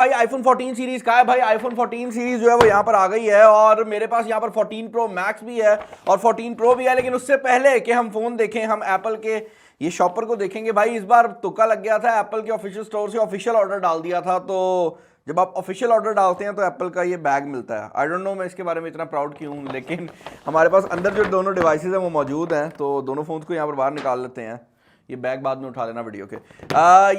भाई iPhone 14 series का है भाई। आईफोन 14 सीरीज जो है वो यहाँ पर आ गई है और मेरे पास यहाँ पर 14 प्रो मैक्स भी है और 14 प्रो भी है। लेकिन उससे पहले कि हम फोन देखें, हम एप्पल के ये शॉपर को देखेंगे भाई। इस बार तुक्का लग गया था, एप्पल के ऑफिशियल स्टोर से ऑफिशियल ऑर्डर डाल दिया था। तो जब आप ऑफिशियल ऑर्डर डालते हैं तो एप्पल का ये बैग मिलता है। आई डोंट नो मैं इसके बारे में इतना प्राउड क्यों हूँ, लेकिन हमारे पास अंदर जो दोनों डिवाइसेज हैं वो मौजूद हैं। तो दोनों फोन को यहाँ पर बाहर निकाल लेते हैं। ये बैग बाद में उठा लेना वीडियो के।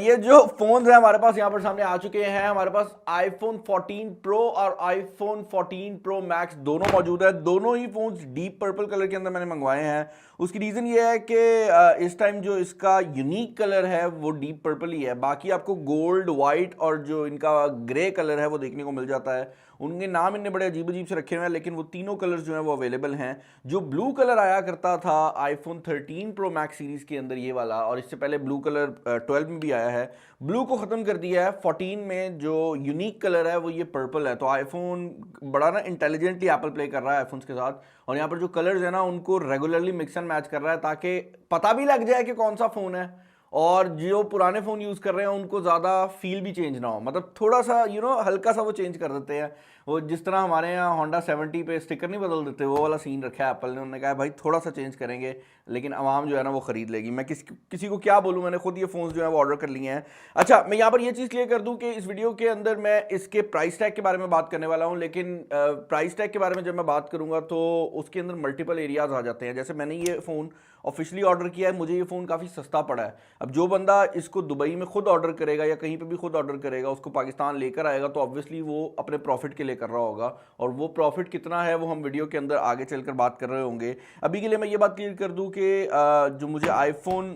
ये जो फोन है हमारे पास यहाँ पर सामने आ चुके हैं। हमारे पास आईफोन 14 प्रो और आईफोन 14 प्रो मैक्स दोनों मौजूद है। दोनों ही फोन्स डीप पर्पल कलर के अंदर मैंने मंगवाए हैं। उसकी रीज़न ये है कि इस टाइम जो इसका यूनिक कलर है वो डीप पर्पल ही है। बाकी आपको गोल्ड, वाइट और जो इनका ग्रे कलर है वो देखने को मिल जाता है। उनके नाम इनने बड़े अजीब अजीब से रखे हुए हैं, लेकिन वो तीनों कलर्स जो हैं वो अवेलेबल हैं। जो ब्लू कलर आया करता था आईफोन 13 प्रो मैक्स सीरीज़ के अंदर ये वाला, और इससे पहले ब्लू कलर 12 में भी आया है, ब्लू को ख़त्म कर दिया है। 14 में जो यूनिक कलर है वो ये पर्पल है। तो आईफोन बड़ा ना इंटेलिजेंटली एप्पल प्ले कर रहा है आईफोन्स के साथ, और यहाँ पर जो कलर्स है ना उनको रेगुलरली मिक्स एंड मैच कर रहा है ताकि पता भी लग जाए कि कौन सा फ़ोन है। और जो पुराने फ़ोन यूज़ कर रहे हैं उनको ज़्यादा फील भी चेंज ना हो, मतलब थोड़ा सा हल्का सा वो चेंज कर देते हैं। वो जिस तरह हमारे यहाँ होंडा 70 पे स्टिकर नहीं बदल देते, वो वाला सीन रखा है एप्पल ने। उन्होंने कहा भाई थोड़ा सा चेंज करेंगे, लेकिन आवाम जो है ना वो ख़रीद लेगी। मैं किसी को क्या बोलूँ, मैंने खुद ये फ़ोन जो है वो ऑर्डर कर लिए हैं। अच्छा, मैं यहाँ पर ये चीज़ क्लियर कर दूँ कि इस वीडियो के अंदर मैं इसके प्राइस टैग के बारे में बात करने वाला हूँ, लेकिन प्राइस टैग के बारे में जब मैं बात करूँगा तो उसके अंदर मल्टीपल एरियाज़ आ जाते हैं। जैसे मैंने ये फ़ोन ऑफिशियली ऑर्डर किया है, मुझे ये फ़ोन काफ़ी सस्ता पड़ा है। अब जो बंदा इसको दुबई में खुद ऑर्डर करेगा या कहीं पे भी खुद ऑर्डर करेगा, उसको पाकिस्तान लेकर आएगा, तो ऑब्वियसली वो अपने प्रॉफिट के लिए कर रहा होगा। और वो प्रॉफिट कितना है वो हम वीडियो के अंदर आगे चलकर बात कर रहे होंगे। अभी के लिए मैं ये बात क्लियर कर दूं कि जो मुझे आईफोन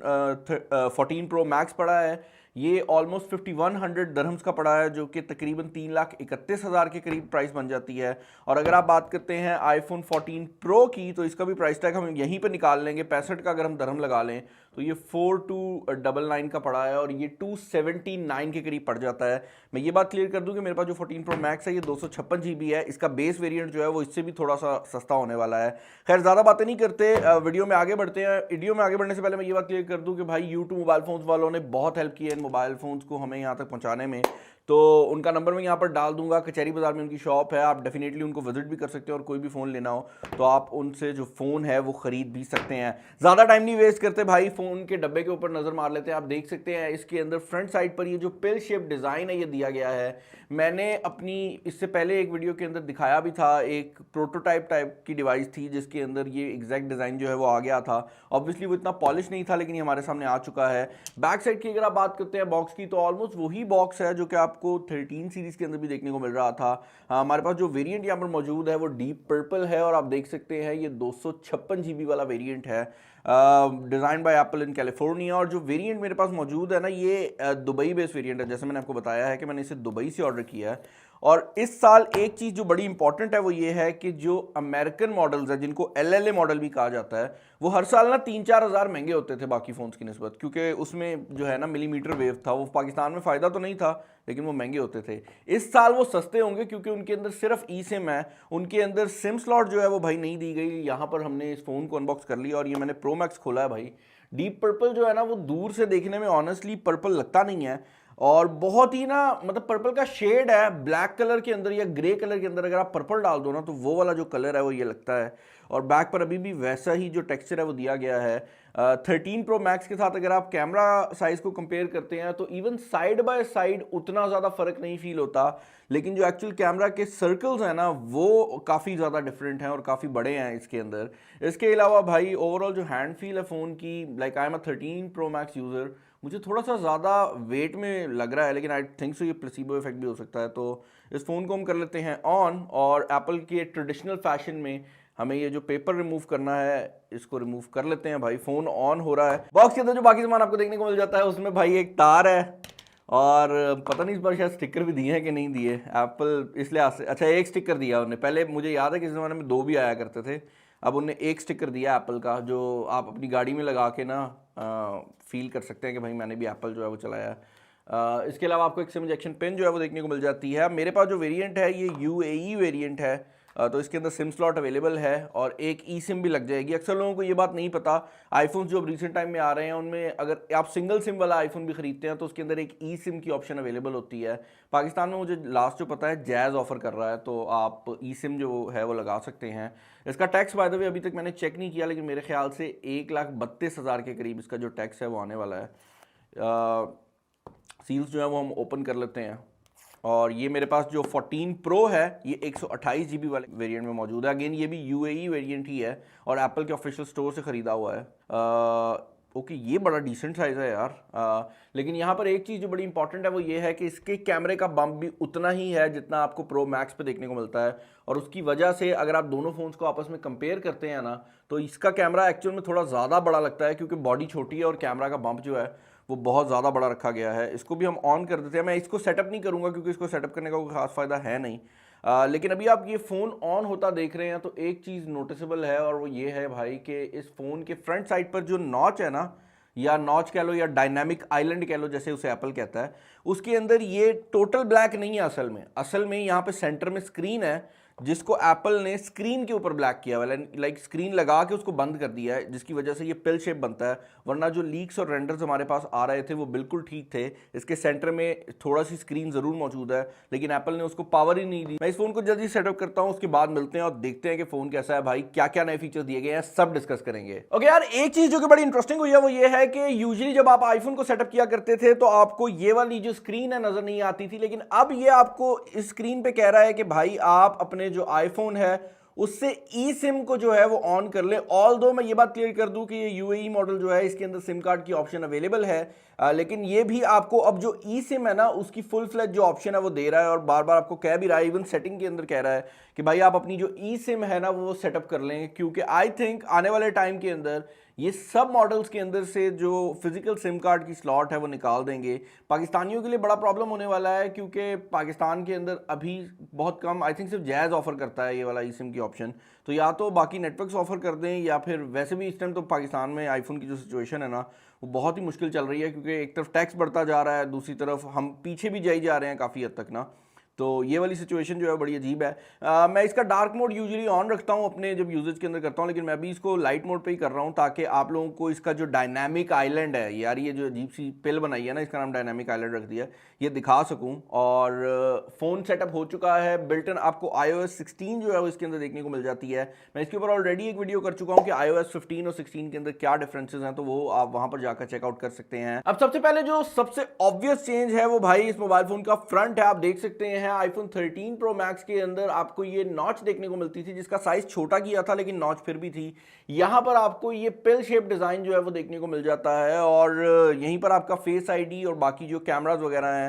14 प्रो मैक्स पड़ा है ये ऑलमोस्ट 5100 दरहम्स का पड़ा है, जो कि तकरीबन 3,31,000 के करीब प्राइस बन जाती है। और अगर आप बात करते हैं आईफोन 14 प्रो की, तो इसका भी प्राइस टैग हम यहीं पे निकाल लेंगे। 65 का अगर हम दरहम लगा लें तो ये 4299 का पड़ा है और ये 279 के करीब पड़ जाता है। मैं ये बात क्लियर कर दूं कि मेरे पास जो 14 प्रो मैक्स है ये 256 GB है। इसका बेस वेरिएंट जो है वो इससे भी थोड़ा सा सस्ता होने वाला है। खैर ज़्यादा बातें नहीं करते, वीडियो में आगे बढ़ते हैं। वीडियो में आगे बढ़ने से पहले मैं ये बात क्लियर कर दूं कि भाई यूट्यूब मोबाइल फ़ोन्स वालों ने बहुत हेल्प की है इन मोबाइल फ़ोन्स को हमें यहाँ तक पहुँचाने में। तो उनका नंबर मैं यहाँ पर डाल दूंगा। कचहरी बाजार में उनकी शॉप है, आप डेफिनेटली उनको विजिट भी कर सकते हैं और कोई भी फ़ोन लेना हो तो आप उनसे जो फ़ोन है वो ख़रीद भी सकते हैं। ज़्यादा टाइम नहीं वेस्ट करते भाई, फ़ोन के डब्बे के ऊपर नज़र मार लेते हैं। आप देख सकते हैं इसके अंदर फ्रंट साइड पर ये जो पिल शेप डिज़ाइन है ये दिया गया है। मैंने अपनी इससे पहले एक वीडियो के अंदर दिखाया भी था, एक प्रोटोटाइप टाइप की डिवाइस थी जिसके अंदर ये एग्जैक्ट डिज़ाइन जो है वो आ गया था। ऑब्वियसली वो इतना पॉलिश नहीं था, लेकिन ये हमारे सामने आ चुका है। बैक साइड की अगर आप बात करते हैं बॉक्स की, तो ऑलमोस्ट वही बॉक्स है जो कि आपको 13 सीरीज़ के अंदर भी देखने को मिल रहा था। हमारे पास जो वेरिएंट यहाँ पर मौजूद है वो डीप पर्पल है, और आप देख सकते हैं ये 256 GB वाला वेरिएंट है, design by apple in California. और जो वेरिएंट मेरे पास मौजूद है ना ये दुबई बेस्ड वेरिएंट है। जैसे मैंने आपको बताया है कि मैंने इसे दुबई से ऑर्डर किया है। और इस साल एक चीज़ जो बड़ी इंपॉर्टेंट है वो ये है कि जो अमेरिकन मॉडल्स हैं जिनको LLA मॉडल भी कहा जाता है, वो हर साल ना 3-4 हज़ार महंगे होते थे बाकी फ़ोन्स की निस्बत, क्योंकि उसमें जो है ना मिलीमीटर वेव था। वो पाकिस्तान में फ़ायदा तो नहीं था, लेकिन वो महंगे होते थे। इस साल वो सस्ते होंगे क्योंकि उनके अंदर सिर्फ ई सिम है, उनके अंदर सिम स्लॉट जो है वो भाई नहीं दी गई। यहाँ पर हमने इस फ़ोन को अनबॉक्स कर लिया और ये मैंने प्रो मैक्स खोला है भाई। डीप पर्पल जो है ना वो दूर से देखने में ऑनेस्टली पर्पल लगता नहीं है, और बहुत ही ना मतलब पर्पल का शेड है ब्लैक कलर के अंदर या ग्रे कलर के अंदर। अगर आप पर्पल डाल दो ना तो वो वाला जो कलर है वो ये लगता है। और बैक पर अभी भी वैसा ही जो टेक्सचर है वो दिया गया है। 13 प्रो मैक्स के साथ अगर आप कैमरा साइज को कंपेयर करते हैं तो इवन साइड बाय साइड उतना ज़्यादा फर्क नहीं फील होता, लेकिन जो एक्चुअल कैमरा के सर्कल्स हैं ना वो काफ़ी ज़्यादा डिफरेंट हैं और काफ़ी बड़े हैं इसके अंदर। इसके अलावा भाई ओवरऑल जो हैंड फील है फ़ोन की, like I am a 13 pro max user, मुझे थोड़ा सा ज़्यादा वेट में लग रहा है, लेकिन आई थिंक सो ये प्लेसिबो इफेक्ट भी हो सकता है। तो इस फ़ोन को हम कर लेते हैं ऑन, और एप्पल के ट्रेडिशनल फैशन में हमें ये जो पेपर रिमूव करना है इसको रिमूव कर लेते हैं भाई। फ़ोन ऑन हो रहा है। बॉक्स के अंदर जो बाकी सामान आपको देखने को मिल जाता है उसमें भाई एक तार है, और पता नहीं इस बार शायद स्टिकर भी दिए हैं कि नहीं दिए एप्पल, इसलिए अच्छा एक स्टिकर दिया उन्होंने। पहले मुझे याद है कि इस ज़माने में 2 भी आया करते थे, अब उन्हें एक स्टिकर दिया एप्पल का, जो आप अपनी गाड़ी में लगा के ना फील कर सकते हैं कि भाई मैंने भी एप्पल जो है वो चलाया है। इसके अलावा आपको एक सिम इंजेक्शन पिन जो है वो देखने को मिल जाती है। मेरे पास जो वेरिएंट है ये UAE वेरिएंट है, तो इसके अंदर सिम स्लॉट अवेलेबल है और एक ई सिम भी लग जाएगी। अक्सर लोगों को ये बात नहीं पता, आईफोन जो अब रिसेंट टाइम में आ रहे हैं उनमें अगर आप सिंगल सिम वाला आईफोन भी खरीदते हैं तो उसके अंदर एक ई सिम की ऑप्शन अवेलेबल होती है। पाकिस्तान में मुझे लास्ट जो पता है जैज़ ऑफर कर रहा है, तो आप ई सिम जो है वो लगा सकते हैं। इसका टैक्स बाय द वे अभी तक मैंने चेक नहीं किया, लेकिन मेरे ख्याल से 1,32,000 के करीब इसका जो टैक्स है वो आने वाला है। सील्स जो है वो हम ओपन कर लेते हैं और ये मेरे पास जो 14 प्रो है ये 128 GB वाले वेरिएंट में मौजूद है। अगेन ये भी UAE वेरिएंट ही है और एप्पल के ऑफिशियल स्टोर से ख़रीदा हुआ है। ओके ये बड़ा डिसेंट साइज़ है यार। लेकिन यहाँ पर एक चीज़ जो बड़ी इंपॉर्टेंट है वो ये है कि इसके कैमरे का बम्प भी उतना ही है जितना आपको प्रो मैक्स पे देखने को मिलता है, और उसकी वजह से अगर आप दोनों फ़ोन्स को आपस में कंपेयर करते हैं ना तो इसका कैमरा एक्चुअल में थोड़ा ज़्यादा बड़ा लगता है, क्योंकि बॉडी छोटी है और कैमरा का बम्प जो है वो बहुत ज़्यादा बड़ा रखा गया है। इसको भी हम ऑन कर देते हैं। मैं इसको सेटअप नहीं करूँगा क्योंकि इसको सेटअप करने का कोई खास फ़ायदा है नहीं। लेकिन अभी आप ये फ़ोन ऑन होता देख रहे हैं तो एक चीज़ नोटिसेबल है और वो ये है भाई कि इस फ़ोन के फ्रंट साइड पर जो नॉच है ना, या नॉच कह लो या डायनामिक आइलैंड कह लो जैसे उसे एप्पल कहता है, उसके अंदर ये टोटल ब्लैक नहीं है। असल में यहाँ पे सेंटर में स्क्रीन है जिसको एप्पल ने स्क्रीन के ऊपर ब्लैक किया हुआ है, लाइक स्क्रीन लगा के उसको बंद कर दिया है, जिसकी वजह से ये पिल शेप बनता है। वरना जो लीक्स और रेंडर्स हमारे पास आ रहे थे वो बिल्कुल ठीक थे। इसके सेंटर में थोड़ा सी स्क्रीन ज़रूर मौजूद है लेकिन एप्पल ने उसको पावर ही नहीं दी। मैं इस फ़ोन को जल्दी सेटअप करता हूँ, उसके बाद मिलते हैं और देखते हैं कि फ़ोन कैसा है भाई, क्या क्या नए फीचर्स दिए गए हैं, सब डिस्कस करेंगे। ओके यार, एक चीज़ जो कि बड़ी इंटरेस्टिंग हुई है वो ये है कि यूजुअली जब आप आईफोन को सेटअप किया करते थे तो आपको ये वाली जो स्क्रीन है नज़र नहीं आती थी, लेकिन अब ये आपको इस स्क्रीन पे कह रहा है कि भाई आप अपने जो आईफोन है उससे ई सिम को जो है वो ऑन कर ले। ऑल दो मैं ये बात क्लियर कर दूं कि ये UAE मॉडल जो है इसके अंदर सिम कार्ड की ऑप्शन अवेलेबल है, लेकिन ये भी आपको अब जो ई सिम है ना उसकी फुल फ्लैज जो ऑप्शन है वो दे रहा है और बार बार आपको कह भी रहा है, इवन सेटिंग के अंदर कह रहा है कि भाई आप अपनी जो ई सिम है ना वो सेटअप कर लें, क्योंकि आई थिंक आने वाले टाइम के अंदर ये सब मॉडल्स के अंदर से जो फिजिकल सिम कार्ड की स्लॉट है वो निकाल देंगे। पाकिस्तानियों के लिए बड़ा प्रॉब्लम होने वाला है क्योंकि पाकिस्तान के अंदर अभी बहुत कम, आई थिंक सिर्फ जैज़ ऑफर करता है ये वाला ई सिम की ऑप्शन, तो या तो बाकी नेटवर्क्स ऑफर कर दें या फिर वैसे भी इस टाइम तो पाकिस्तान में आईफोन की जो सिचुएशन है ना वो बहुत ही मुश्किल चल रही है, क्योंकि एक तरफ टैक्स बढ़ता जा रहा है, दूसरी तरफ हम पीछे भी जाई जा रहे हैं काफ़ी हद तक ना, तो ये वाली सिचुएशन जो है बड़ी अजीब है। मैं इसका डार्क मोड यूजुअली ऑन रखता हूँ अपने जब यूजेज के अंदर करता हूँ, लेकिन मैं भी इसको लाइट मोड पे ही कर रहा हूँ ताकि आप लोगों को इसका जो डायनामिक आइलैंड है, यार ये जो अजीब सी पिल बनाई है ना, इसका नाम डायनामिक आइलैंड रख दिया, ये दिखा सकूँ। और फ़ोन सेटअप हो चुका है, बिल्टन आपको iOS 16 जो है वो इसके अंदर देखने को मिल जाती है। मैं इसके ऊपर ऑलरेडी एक वीडियो कर चुका हूँ कि iOS 15 और 16 के अंदर क्या डिफरेंसेस हैं, तो वो आप वहाँ पर जाकर चेकआउट कर सकते हैं। अब सबसे पहले जो सबसे ऑब्वियस चेंज है वो भाई इस मोबाइल फ़ोन का फ्रंट है। आप देख सकते हैं आईफोन 13 प्रो मैक्स के अंदर आपको ये नॉच देखने को मिलती थी जिसका साइज छोटा किया था, लेकिन नॉच फिर भी थी। यहां पर आपको ये पिल शेप डिजाइन जो है वो देखने को मिल जाता है और यहीं पर आपका फेस आईडी और बाकी जो कैमरास वगैरह हैं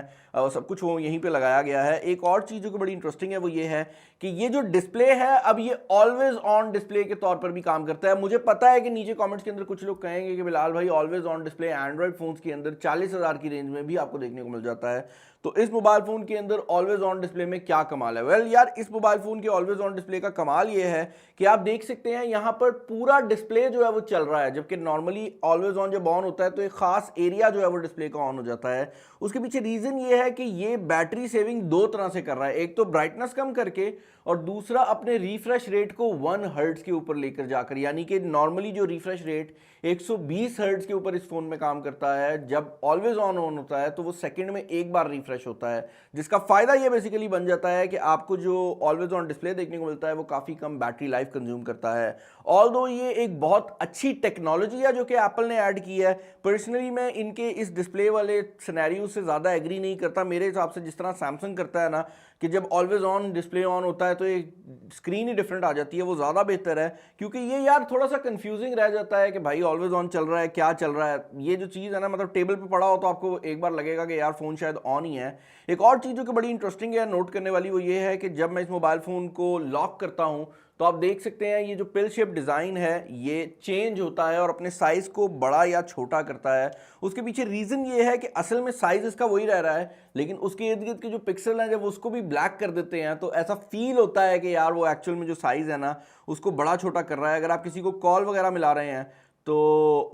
सब कुछ वो यहीं पे लगाया गया है। एक और चीज़ जो कि बड़ी इंटरेस्टिंग है वो ये है कि ये जो डिस्प्ले है अब ये ऑलवेज ऑन डिस्प्ले के तौर पर भी काम करता है। मुझे पता है कि नीचे कमेंट्स के अंदर कुछ लोग कहेंगे कि बिलाल भाई always on display Android phones के अंदर 40,000 की रेंज में भी आपको देखने को मिल जाता है, तो इस मोबाइल फोन के अंदर ऑलवेज ऑन डिस्प्ले में क्या कमाल है? वेल यार, इस मोबाइल फोन के ऑलवेज ऑन डिस्प्ले का कमाल ये है कि आप देख सकते हैं यहां पर पूरा डिस्प्ले जो है वो चल रहा है, जबकि नॉर्मली ऑलवेज ऑन जब ऑन होता है तो एक खास एरिया जो है वो डिस्प्ले का ऑन हो जाता है। उसके पीछे रीजन ये है कि ये बैटरी सेविंग दो तरह से कर रहा है, एक तो ब्राइटनेस कम करके और दूसरा अपने रिफ्रेश रेट को 1 हर्ट्ज के ऊपर लेकर जाकर, यानी कि नॉर्मली जो रिफ्रेश रेट 120 हर्ट्ज के ऊपर इस फोन में काम करता है, जब ऑलवेज ऑन होता है तो वो सेकंड में एक बार रिफ्रेश होता है, जिसका फायदा ये बेसिकली बन जाता है कि आपको जो ऑलवेज ऑन डिस्प्ले देखने को मिलता है वो काफ़ी कम बैटरी लाइफ कंज्यूम करता है। ऑल्दो ये एक बहुत अच्छी टेक्नोलॉजी है जो कि एप्पल ने ऐड की है। पर्सनली मैं इनके इस डिस्प्ले वाले सिनेरियो से ज़्यादा एग्री नहीं करता। मेरे हिसाब से जिस तरह सैमसंग करता है ना कि जब ऑलवेज ऑन डिस्प्ले ऑन होता है तो एक स्क्रीन ही डिफरेंट आ जाती है, वो ज़्यादा बेहतर है, क्योंकि ये यार थोड़ा सा कंफ्यूजिंग रह जाता है कि भाई ऑलवेज ऑन चल रहा है, क्या चल रहा है। ये जो चीज़ है ना, मतलब टेबल पे पड़ा हो तो आपको एक बार लगेगा कि यार फ़ोन शायद ऑन ही है। एक और चीज़ जो कि बड़ी इंटरेस्टिंग है नोट करने वाली वो ये है कि जब मैं इस मोबाइल फ़ोन को लॉक करता हूँ तो आप देख सकते हैं ये जो पिल शेप डिज़ाइन है ये चेंज होता है और अपने साइज़ को बड़ा या छोटा करता है। उसके पीछे रीज़न ये है कि असल में साइज़ इसका वही रह रहा है, लेकिन उसके इर्द गिर्द के जो पिक्सल हैं जब उसको भी ब्लैक कर देते हैं तो ऐसा फील होता है कि यार वो एक्चुअल में जो साइज़ है ना उसको बड़ा छोटा कर रहा है। अगर आप किसी को कॉल वगैरह मिला रहे हैं तो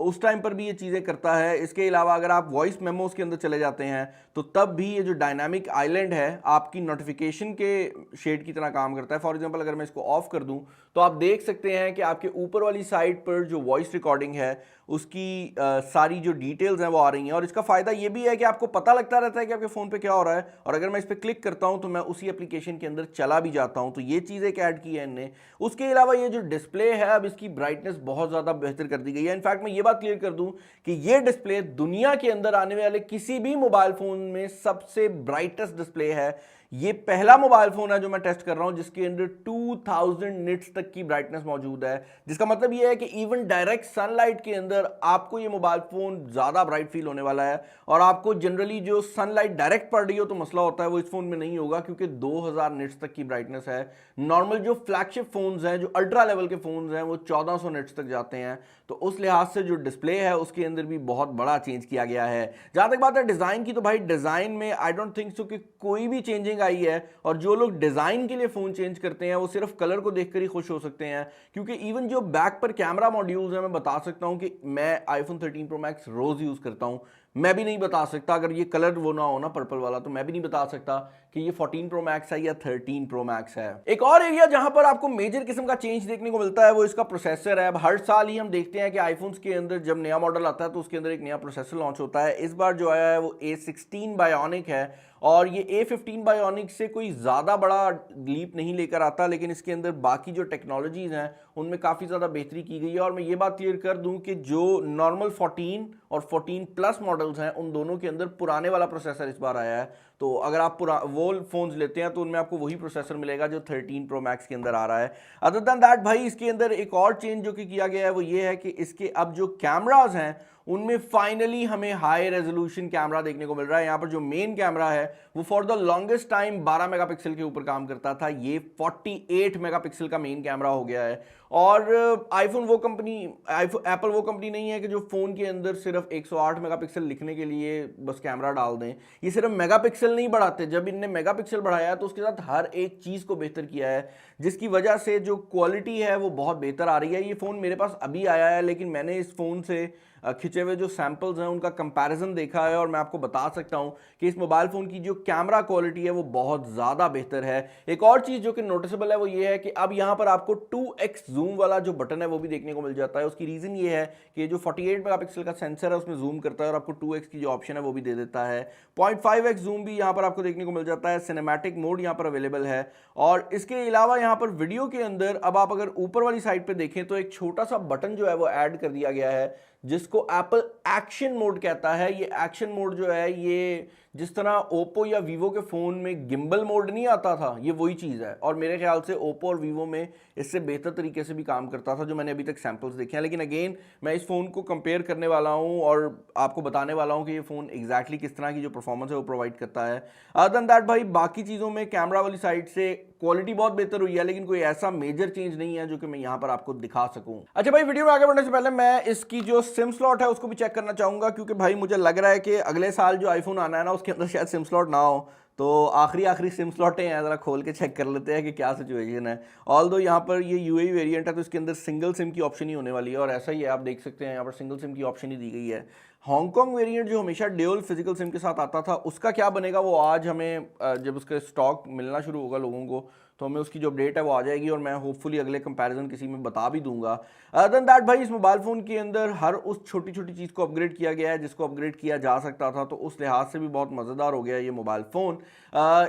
उस टाइम पर भी ये चीज़ें करता है। इसके अलावा अगर आप वॉइस मेमोज के अंदर चले जाते हैं तो तब भी ये जो डायनामिक आइलैंड है आपकी नोटिफिकेशन के शेड की तरह काम करता है। फॉर एग्जांपल अगर मैं इसको ऑफ कर दूं तो आप देख सकते हैं कि आपके ऊपर वाली साइड पर जो वॉइस रिकॉर्डिंग है उसकी सारी जो डिटेल्स हैं वो आ रही हैं। और इसका फ़ायदा ये भी है कि आपको पता लगता रहता है कि आपके फ़ोन पे क्या हो रहा है, और अगर मैं इस पर क्लिक करता हूं तो मैं उसी एप्लीकेशन के अंदर चला भी जाता हूं। तो ये चीज़ एक ऐड की है इनने। उसके अलावा ये जो डिस्प्ले है अब इसकी ब्राइटनेस बहुत ज़्यादा बेहतर कर दी गई है। इनफैक्ट मैं ये बात क्लियर कर दूं कि ये डिस्प्ले दुनिया के अंदर आने वाले किसी भी मोबाइल फ़ोन में सबसे ब्राइटेस्ट डिस्प्ले है। ये पहला मोबाइल फोन है जो मैं टेस्ट कर रहा हूं जिसके अंदर 2000 निट्स तक की ब्राइटनेस मौजूद है, जिसका मतलब ये है कि इवन डायरेक्ट सनलाइट के अंदर आपको ये मोबाइल फोन ज्यादा ब्राइट फील होने वाला है। और आपको जनरली जो सनलाइट डायरेक्ट पड़ रही हो तो मसला होता है, वो इस फोन में नहीं होगा क्योंकि 2000 निट्स तक की ब्राइटनेस है। नॉर्मल जो फ्लैगशिप फोन्स हैं, जो अल्ट्रा लेवल के फोन्स हैं, वो 1400 निट्स तक जाते हैं। तो उस लिहाज से जो डिस्प्ले है उसके अंदर भी बहुत बड़ा चेंज किया गया है। जहां तक बात है डिजाइन की, तो भाई डिजाइन में आई डोंट थिंक सो कि कोई भी चेंजिंग आई है। और जो लोग डिजाइन के लिए फोन चेंज करते हैं वो सिर्फ कलर को देखकर ही खुश हो सकते हैं, क्योंकि इवन जो बैक पर कैमरा मॉड्यूल्स हैं, मैं बता सकता हूं कि मैं आईफोन 13 प्रो मैक्स रोज यूज करता हूं। मैं भी नहीं बता सकता, अगर ये कलर वो ना हो ना पर्पल वाला, तो मैं भी नहीं बता सकता कि ये 14 प्रो मैक्स है या 13 प्रो मैक्स है। एक और एरिया जहां पर आपको मेजर किस्म का चेंज देखने को मिलता है वो इसका प्रोसेसर है। अब हर साल ही हम देखते हैं कि आईफोन्स के अंदर जब नया मॉडल आता है तो उसके अंदर एक नया प्रोसेसर लॉन्च होता है। इस बार जो आया है वो A16 बायोनिक है, और ये A15 बायोनिक से कोई ज़्यादा बड़ा लीप नहीं लेकर आता, लेकिन इसके अंदर बाकी जो टेक्नोलॉजीज़ हैं उनमें काफ़ी ज़्यादा बेहतरी की गई है। और मैं ये बात क्लियर कर दूं कि जो नॉर्मल 14 और 14 प्लस मॉडल्स हैं उन दोनों के अंदर पुराने वाला प्रोसेसर इस बार आया है। तो अगर आप वो फोन्स लेते हैं तो उनमें आपको वही प्रोसेसर मिलेगा जो 13 प्रो मैक्स के अंदर आ रहा है। अदर देन दैट भाई इसके अंदर एक और चेंज जो कि किया गया है वो ये है कि इसके अब जो कैमराज हैं उनमें फाइनली हमें हाई रेजोल्यूशन कैमरा देखने को मिल रहा है। यहां पर जो मेन कैमरा है वो for the longest time 12 megapixel के ऊपर काम करता था, ये 48 मेगापिक्सल का मेन कैमरा हो गया है। और आईफोन वो कंपनी, एप्पल वो कंपनी नहीं है कि जो फोन के अंदर सिर्फ 108 मेगापिक्सल लिखने के लिए बस कैमरा डाल दें। ये सिर्फ मेगापिक्सल नहीं बढ़ाते, जब इनने मेगापिक्सल बढ़ाया है तो उसके साथ हर एक चीज को बेहतर किया है, जिसकी वजह से जो क्वालिटी है वो बहुत बेहतर आ रही है। ये फोन मेरे पास अभी आया है, लेकिन मैंने इस फोन से खिंचे हुए जो सैंपल्स हैं उनका कंपैरिजन देखा है और मैं आपको बता सकता हूं कि इस मोबाइल फोन की जो कैमरा क्वालिटी है वो बहुत ज्यादा बेहतर है। एक और चीज जो कि नोटिसेबल है वो ये है कि अब यहां पर आपको 2x जूम वाला जो बटन है वो भी देखने को मिल जाता है। उसकी रीजन ये है कि जो 48 मेगापिक्सल का सेंसर है उसमें जूम करता है और आपको 2x की जो ऑप्शन है वो भी दे देता है। 0.5x जूम भी यहां पर आपको देखने को मिल जाता है। सिनेमैटिक मोड यहां पर अवेलेबल है। और इसके अलावा यहां पर वीडियो के अंदर अब आप अगर ऊपर वाली साइड पे देखें तो एक छोटा सा बटन जो है वो ऐड कर दिया गया है जिसको एप्पल एक्शन मोड कहता है। ये एक्शन मोड जो है ये जिस तरह ओप्पो या वीवो के फ़ोन में गिम्बल मोड नहीं आता था, ये वही चीज़ है। और मेरे ख्याल से ओप्पो और वीवो में इससे बेहतर तरीके से भी काम करता था जो मैंने अभी तक सैम्पल्स देखे हैं। लेकिन अगेन मैं इस फ़ोन को कंपेयर करने वाला हूँ और आपको बताने वाला हूँ कि ये फ़ोन एग्जैक्टली किस तरह की जो परफॉर्मेंस है वो प्रोवाइड करता है। अदर देन दैट भाई बाकी चीज़ों में कैमरा वाली साइड से क्वालिटी बहुत बेहतर हुई है, लेकिन कोई ऐसा मेजर चेंज नहीं है जो कि मैं यहाँ पर आपको दिखा सकूं। अच्छा भाई, वीडियो में आगे बढ़ने से पहले मैं इसकी जो सिम स्लॉट है उसको भी चेक करना चाहूंगा, क्योंकि भाई मुझे लग रहा है कि अगले साल जो आईफोन आना है ना उसके अंदर शायद सिम स्लॉट ना हो। तो आखिरी सिम स्लॉटें हैं, ज़रा खोल के चेक कर लेते हैं कि क्या सिचुएशन है। ऑल दो यहाँ पर ये यूएई वेरिएंट है तो इसके अंदर सिंगल सिम की ऑप्शन ही होने वाली है, और ऐसा ही है, आप देख सकते हैं यहाँ पर सिंगल सिम की ऑप्शन ही दी गई है। हांगकांग वेरिएंट जो हमेशा ड्यूल फिजिकल सिम के साथ आता था उसका क्या बनेगा वो आज हमें जब उसका स्टॉक मिलना शुरू होगा लोगों को तो हमें उसकी जो अपडेट है वो आ जाएगी और मैं होपफुली अगले कंपैरिजन किसी में बता भी दूंगा। अदर देन दैट भाई इस मोबाइल फ़ोन के अंदर हर उस छोटी छोटी चीज़ को अपग्रेड किया गया है जिसको अपग्रेड किया जा सकता था, तो उस लिहाज से भी बहुत मज़ेदार हो गया ये मोबाइल फ़ोन।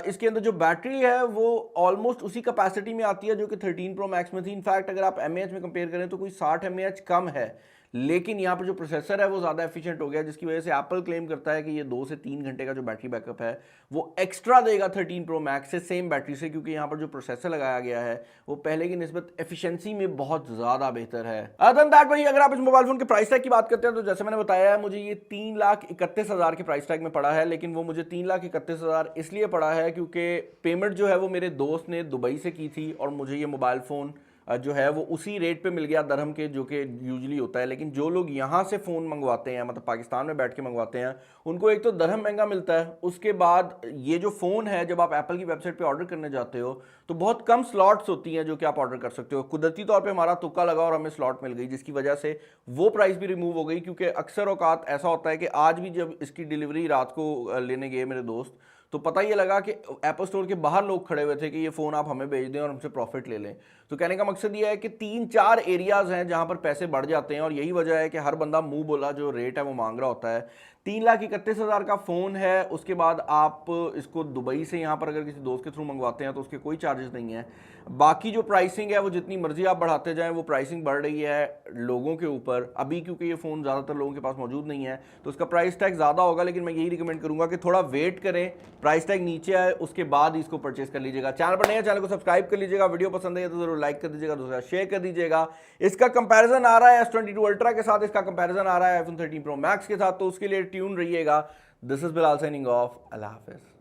इसके अंदर जो बैटरी है वो ऑलमोस्ट उसी कैपेसिटी में आती है जो कि 13 प्रो मैक्स में थी। इनफैक्ट अगर आप mAh में कंपेयर करें तो कोई 60 mAh कम है, लेकिन यहाँ पर जो प्रोसेसर है वो ज़्यादा एफिशिएंट हो गया, जिसकी वजह से एप्पल क्लेम करता है कि ये 2 से 3 घंटे का जो बैटरी बैकअप है वो एक्स्ट्रा देगा 13 प्रो मैक्स से सेम बैटरी से, क्योंकि यहाँ पर जो प्रोसेसर लगाया गया है वो पहले की निस्बत एफिशिएंसी में बहुत ज़्यादा बेहतर है। अदर देन दैट भाई अगर आप इस मोबाइल फोन के प्राइस टैग की बात करते हैं तो जैसे मैंने बताया है मुझे ये 3,31,000 के प्राइस टैग में पड़ा है, लेकिन वो मुझे 3,31,000 इसलिए पड़ा है क्योंकि पेमेंट जो है वो मेरे दोस्त ने दुबई से की थी और मुझे ये मोबाइल फ़ोन जो है वो उसी रेट पे मिल गया दरहम के, जो कि यूजुअली होता है। लेकिन जो लोग यहाँ से फ़ोन मंगवाते हैं, मतलब पाकिस्तान में बैठ के मंगवाते हैं, उनको एक तो दरहम महंगा मिलता है, उसके बाद ये जो फ़ोन है जब आप एप्पल की वेबसाइट पे ऑर्डर करने जाते हो तो बहुत कम स्लॉट्स होती हैं जो कि आप ऑर्डर कर सकते हो। कुदरती तौर पे हमारा तुक्का लगा और हमें स्लॉट मिल गई, जिसकी वजह से वो प्राइस भी रिमूव हो गई। क्योंकि अक्सर औकात ऐसा होता है कि आज भी जब इसकी डिलीवरी रात को लेने गए मेरे दोस्त, तो पता ये लगा कि एप्पल स्टोर के बाहर लोग खड़े हुए थे कि ये फ़ोन आप हमें भेज दें और हमसे प्रॉफिट ले लें। तो कहने का मकसद ये है कि 3-4 एरियाज़ हैं जहां पर पैसे बढ़ जाते हैं, और यही वजह है कि हर बंदा मुंह बोला जो रेट है वो मांग रहा होता है। 3,31,000 का फ़ोन है, उसके बाद आप इसको दुबई से यहाँ पर अगर किसी दोस्त के थ्रू मंगवाते हैं तो उसके कोई चार्जेस नहीं है। बाकी जो प्राइसिंग है वो जितनी मर्जी आप बढ़ाते जाएं, वो प्राइसिंग बढ़ रही है लोगों के ऊपर। अभी क्योंकि ये फ़ोन ज़्यादातर लोगों के पास मौजूद नहीं है तो उसका प्राइस टैग ज़्यादा होगा, लेकिन मैं यही रिकमेंड करूँगा कि थोड़ा वेट करें, प्राइस टैग नीचे आए, उसके बाद इसको परचेस कर लीजिएगा। चैनल पर नए हैं, चैनल को सब्सक्राइब कर लीजिएगा। वीडियो पसंद है तो जरूर लाइक कर दीजिएगा, दूसरा शेयर कर दीजिएगा। इसका कंपैरिजन आ रहा है S22 अल्ट्रा के साथ, इसका कंपैरिजन आ रहा है iPhone 13 Pro Max के साथ, तो उसके लिए ट्यून रहिएगा। This is Bilal signing off. अल्लाह हाफिज़।